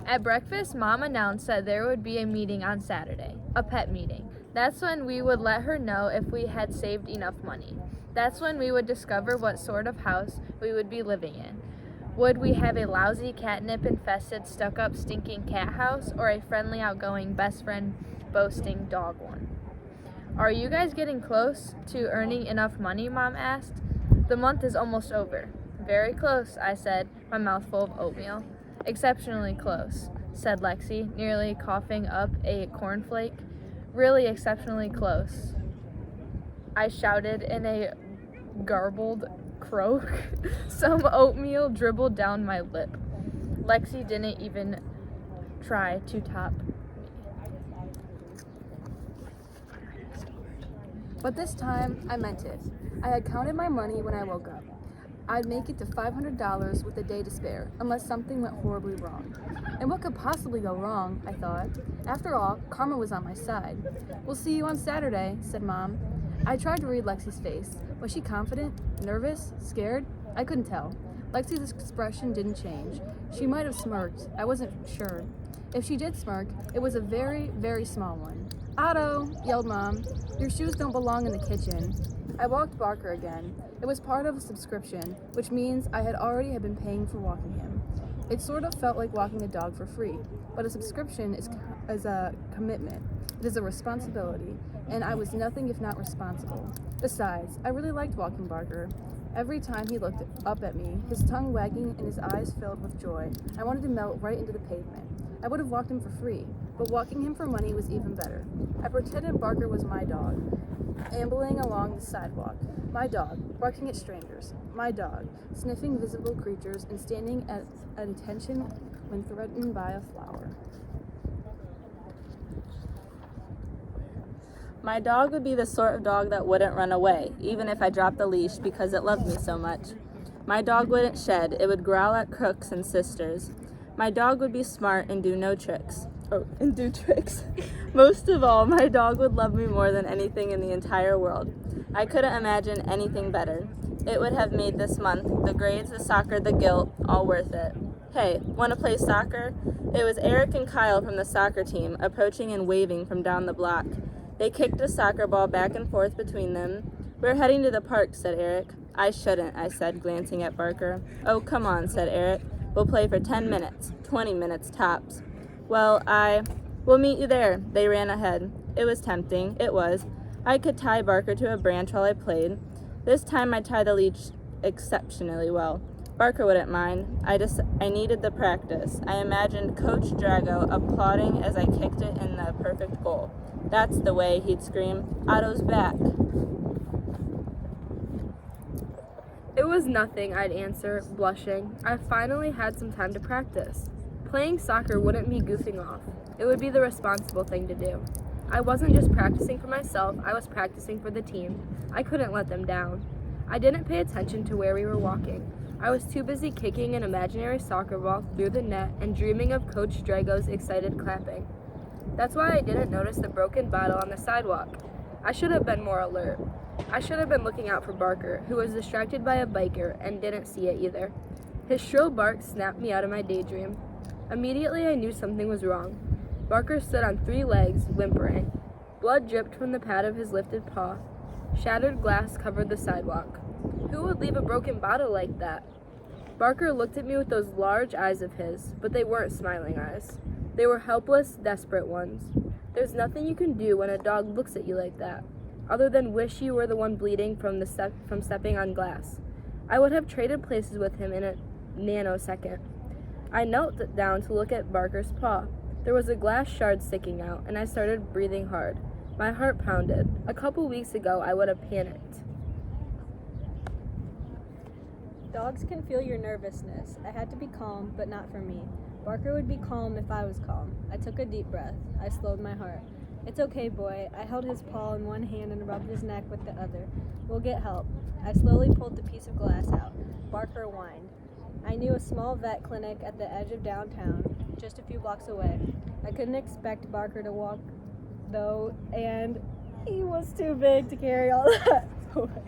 At breakfast, Mom announced that there would be a meeting on Saturday, a pet meeting. That's when we would let her know if we had saved enough money. That's when we would discover what sort of house we would be living in. Would we have a lousy, catnip-infested, stuck-up, stinking cat house, or a friendly, outgoing, best friend, boasting dog one? Are you guys getting close to earning enough money, Mom asked. The month is almost over. Very close, I said, my mouth full of oatmeal. Exceptionally close, said Lexi, nearly coughing up a cornflake. Really exceptionally close, I shouted in a garbled croak. Some oatmeal dribbled down my lip. Lexi didn't even try to top me. But this time, I meant it. I had counted my money when I woke up. I'd make it to $500 with a day to spare, unless something went horribly wrong. And what could possibly go wrong, I thought. After all, karma was on my side. We'll see you on Saturday, said Mom. I tried to read Lexi's face. Was she confident, nervous, scared? I couldn't tell. Lexi's expression didn't change. She might have smirked. I wasn't sure. If she did smirk, it was a very, very small one. Otto, yelled Mom. Your shoes don't belong in the kitchen. I walked Barker again. It was part of a subscription, which means I had already been paying for walking him. It sort of felt like walking a dog for free, but a subscription is a commitment. It is a responsibility, and I was nothing if not responsible. Besides, I really liked walking Barker. Every time he looked up at me, his tongue wagging and his eyes filled with joy, I wanted to melt right into the pavement. I would have walked him for free, but walking him for money was even better. I pretended Barker was my dog, ambling along the sidewalk. My dog, barking at strangers. My dog, sniffing visible creatures and standing at attention when threatened by a flower. My dog would be the sort of dog that wouldn't run away, even if I dropped the leash because it loved me so much. My dog wouldn't shed, it would growl at crooks and sisters. My dog would be smart and do tricks. Most of all, my dog would love me more than anything in the entire world. I couldn't imagine anything better. It would have made this month, the grades, the soccer, the guilt, all worth it. Hey, want to play soccer? It was Eric and Kyle from the soccer team, approaching and waving from down the block. They kicked a soccer ball back and forth between them. We're heading to the park, said Eric. I shouldn't, I said, glancing at Barker. Oh, come on, said Eric. We'll play for 10 minutes, 20 minutes tops. We'll meet you there. They ran ahead. It was tempting. It was. I could tie Barker to a branch while I played. This time I tied the leash exceptionally well. Barker wouldn't mind. I needed the practice. I imagined Coach Drago applauding as I kicked it in the perfect goal. That's the way, he'd scream. Otto's back. It was nothing, I'd answer, blushing. I finally had some time to practice. Playing soccer wouldn't be goofing off. It would be the responsible thing to do. I wasn't just practicing for myself, I was practicing for the team. I couldn't let them down. I didn't pay attention to where we were walking. I was too busy kicking an imaginary soccer ball through the net and dreaming of Coach Drago's excited clapping. That's why I didn't notice the broken bottle on the sidewalk. I should have been more alert. I should have been looking out for Barker, who was distracted by a biker and didn't see it either. His shrill bark snapped me out of my daydream. Immediately I knew something was wrong. Barker stood on 3 legs, whimpering. Blood dripped from the pad of his lifted paw. Shattered glass covered the sidewalk. Who would leave a broken bottle like that? Barker looked at me with those large eyes of his, but they weren't smiling eyes. They were helpless, desperate ones. There's nothing you can do when a dog looks at you like that, other than wish you were the one bleeding from stepping on glass. I would have traded places with him in a nanosecond. I knelt down to look at Barker's paw. There was a glass shard sticking out, and I started breathing hard. My heart pounded. A couple weeks ago, I would have panicked. Dogs can feel your nervousness. I had to be calm, but not for me. Barker would be calm if I was calm. I took a deep breath. I slowed my heart. It's okay, boy. I held his paw in one hand and rubbed his neck with the other. We'll get help. I slowly pulled the piece of glass out. Barker whined. I knew a small vet clinic at the edge of downtown, just a few blocks away. I couldn't expect Barker to walk, though, and he was too big to carry all that away.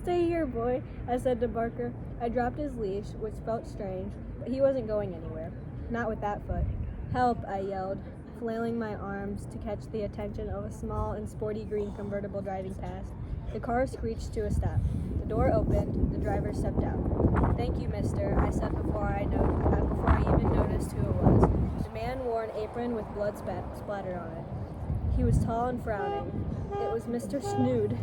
Stay here, boy, I said to Barker. I dropped his leash, which felt strange, but he wasn't going anywhere. Not with that foot. Help, I yelled, flailing my arms to catch the attention of a small and sporty green convertible driving past. The car screeched to a stop. The door opened. The driver stepped out. Thank you, mister, I said before I even noticed who it was. The man wore an apron with blood splattered on it. He was tall and frowning. It was Mr. Snood.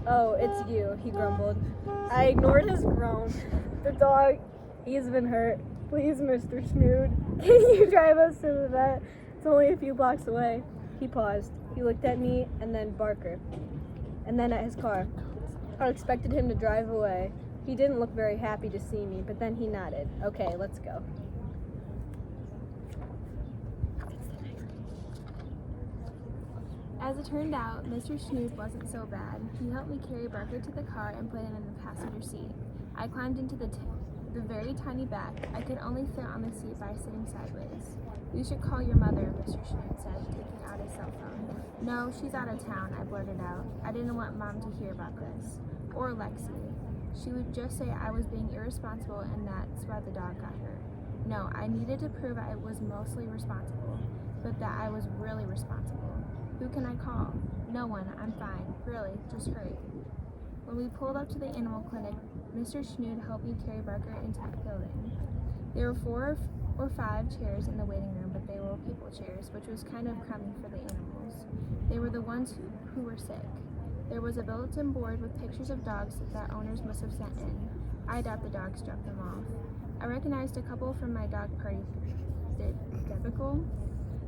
Oh, it's you, he grumbled. I ignored his groan. The dog, he's been hurt. Please, Mr. Snood, can you drive us to the vet? It's only a few blocks away. He paused. He looked at me and then Barker. And then at his car. I expected him to drive away. He didn't look very happy to see me, but then he nodded. Okay, let's go. As it turned out, Mr. Snood wasn't so bad. He helped me carry Barker to the car and put him in the passenger seat. I climbed into the very tiny back. I could only fit on the seat by sitting sideways. You should call your mother, Mr. Snood said, taking out his cell phone. No, she's out of town, I blurted out. I didn't want Mom to hear about this. Or Lexi. She would just say I was being irresponsible and that's why the dog got hurt. No, I needed to prove I was mostly responsible, but that I was really responsible. Who can I call? No one, I'm fine. Really, just hurry. When we pulled up to the animal clinic, Mr. Snood helped me carry Barker into the building. There were 4 or 5 chairs in the waiting room, but they were people chairs, which was kind of crummy for the animals. They were the ones who were sick. There was a bulletin board with pictures of dogs that owners must have sent in. I doubt the dogs dropped them off. I recognized a couple from my dog party. Typical?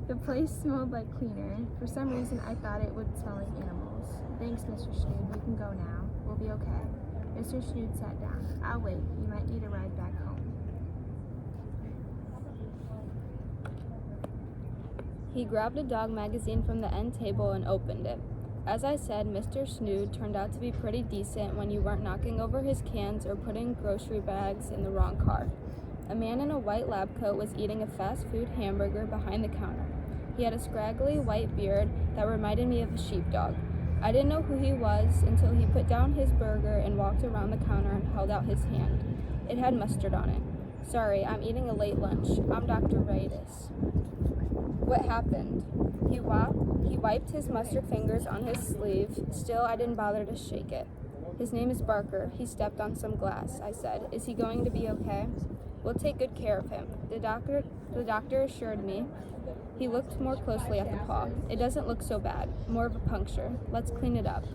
The place smelled like cleaner. For some reason, I thought it would smell like animals. Thanks, Mr. Snood. You can go now. We'll be okay. Mr. Snood sat down. I'll wait. You might need a ride back home. He grabbed a dog magazine from the end table and opened it. As I said, Mr. Snood turned out to be pretty decent when you weren't knocking over his cans or putting grocery bags in the wrong car. A man in a white lab coat was eating a fast food hamburger behind the counter. He had a scraggly white beard that reminded me of a sheepdog. I didn't know who he was until he put down his burger and walked around the counter and held out his hand. It had mustard on it. Sorry, I'm eating a late lunch. I'm Dr. Radis. What happened? He wiped his mustard fingers on his sleeve. Still, I didn't bother to shake it. His name is Barker. He stepped on some glass, I said. Is he going to be okay? We'll take good care of him. The doctor assured me. He looked more closely at the paw. It doesn't look so bad. More of a puncture. Let's clean it up.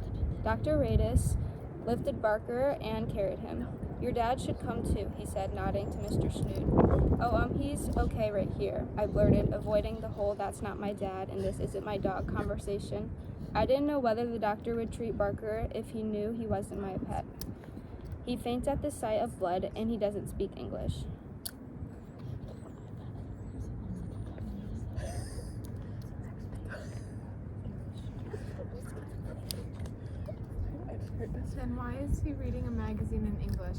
Dr. Radis lifted Barker and carried him. Your dad should come too, he said, nodding to Mr. Snood. Oh, he's okay right here, I blurted, avoiding the whole that's not my dad and this isn't my dog conversation. I didn't know whether the doctor would treat Barker if he knew he wasn't my pet. He faints at the sight of blood and he doesn't speak English. Then why is he reading a magazine in English?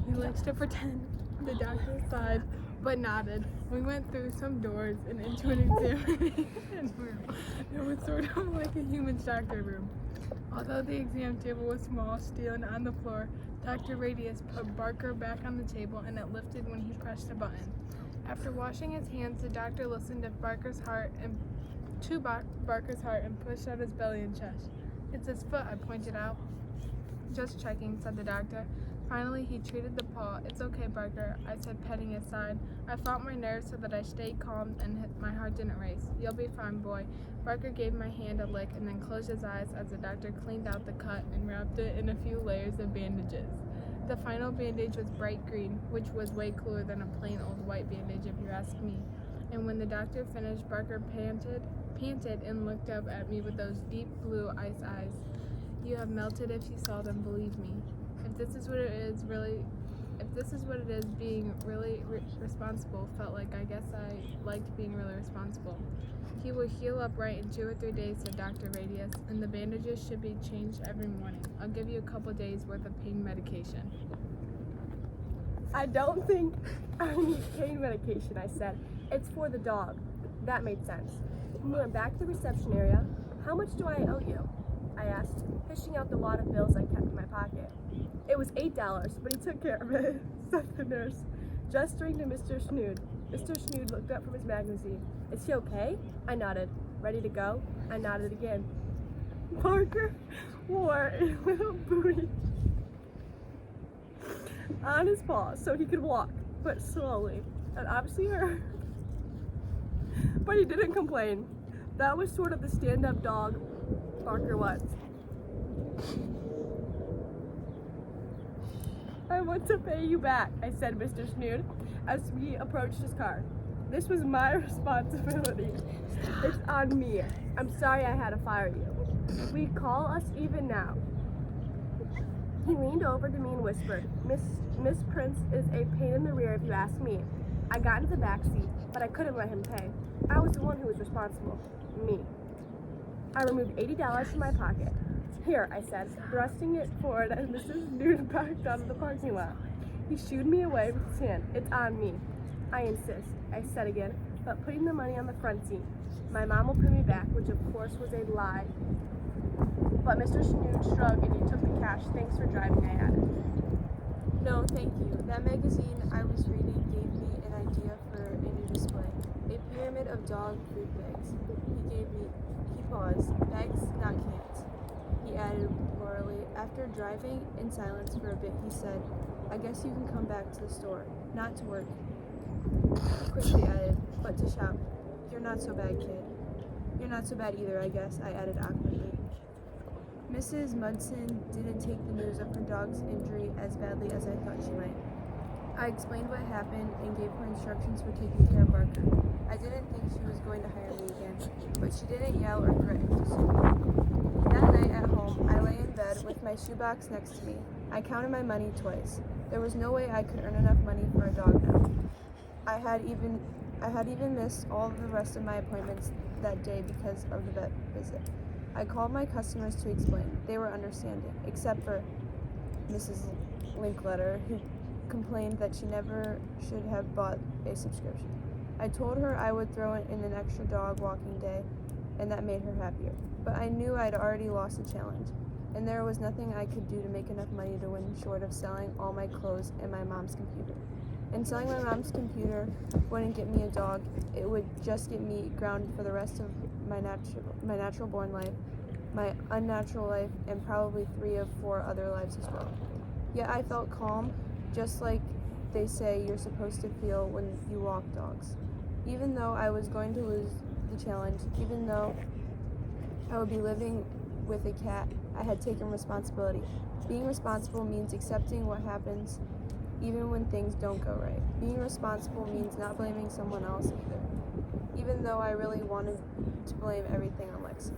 He likes to pretend. The doctor sighed, but nodded. We went through some doors and into an examination room. It was sort of like a human doctor room. Although the exam table was small, steel, and on the floor, Dr. Radius put Barker back on the table and it lifted when he pressed a button. After washing his hands, the doctor listened to Barker's heart and pushed out his belly and chest. It's his foot, I pointed out. Just checking, said the doctor. Finally, he treated the paw. It's okay, Barker, I said, petting his side. I fought my nerves so that I stayed calm and my heart didn't race. You'll be fine, boy. Barker gave my hand a lick and then closed his eyes as the doctor cleaned out the cut and wrapped it in a few layers of bandages. The final bandage was bright green, which was way cooler than a plain old white bandage if you ask me. And when the doctor finished, Barker panted and looked up at me with those deep blue ice eyes. You have melted if you saw them, believe me. If this is what it is, being really responsible felt like, I guess I liked being really responsible. He will heal up right in 2 or 3 days, said Dr. Radius, and the bandages should be changed every morning. I'll give you a couple days worth of pain medication. I don't think I need pain medication, I said. It's for the dog. That made sense. We went back to the reception area. How much do I owe you? I asked, fishing out the wad of bills I kept in my pocket. It was $8, but he took care of it, said the nurse, gesturing to Mr. Schnood. Mr. Schnood looked up from his magazine. Is he okay? I nodded. Ready to go? I nodded again. Parker wore a little buoy on his paw so he could walk, but slowly. It obviously hurt. But he didn't complain. That was sort of the stand-up dog Parker was. I want to pay you back, I said, Mr. Schnood, as we approached his car. This was my responsibility. It's on me. I'm sorry I had to fire you. We call us even now. He leaned over to me and whispered, Miss Prince is a pain in the rear if you ask me. I got into the back seat, but I couldn't let him pay. I was the one who was responsible. Me. I removed $80 from my pocket. Here, I said, thrusting it forward as Mrs. Schnood backed out of the parking lot. He shooed me away with his hand. It's on me. I insist, I said again, but putting the money on the front seat. My mom will pay me back, which of course was a lie. But Mr. Schnood shrugged and he took the cash. Thanks for driving, I added. No, thank you. That magazine I was reading gave me an idea for a new display. A pyramid of dog food bags. He paused. Bags, not cans. He added morally. After driving in silence for a bit, he said, I guess you can come back to the store. Not to work. Quickly added, but to shop. You're not so bad, kid. You're not so bad either, I guess, I added awkwardly. Mrs. Mudson didn't take the news of her dog's injury as badly as I thought she might. I explained what happened and gave her instructions for taking care of Barker. I didn't think she was going to hire me again, but she didn't yell or threaten to sue me. That night at home, I lay in bed with my shoebox next to me. I counted my money twice. There was no way I could earn enough money for a dog now. I had even missed all of the rest of my appointments that day because of the vet visit. I called my customers to explain. They were understanding, except for Mrs. Linkletter, who complained that she never should have bought a subscription. I told her I would throw in an extra dog walking day, and that made her happier. But I knew I'd already lost the challenge, and there was nothing I could do to make enough money to win short of selling all my clothes and my mom's computer. And selling my mom's computer wouldn't get me a dog. It would just get me grounded for the rest of my natural born life, my unnatural life, and probably 3 of 4 other lives as well. Yet I felt calm, just like they say you're supposed to feel when you walk dogs. Even though I was going to lose the challenge, even though I would be living with a cat, I had taken responsibility. Being responsible means accepting what happens even when things don't go right. Being responsible means not blaming someone else either, even though I really wanted to blame everything on Lexi.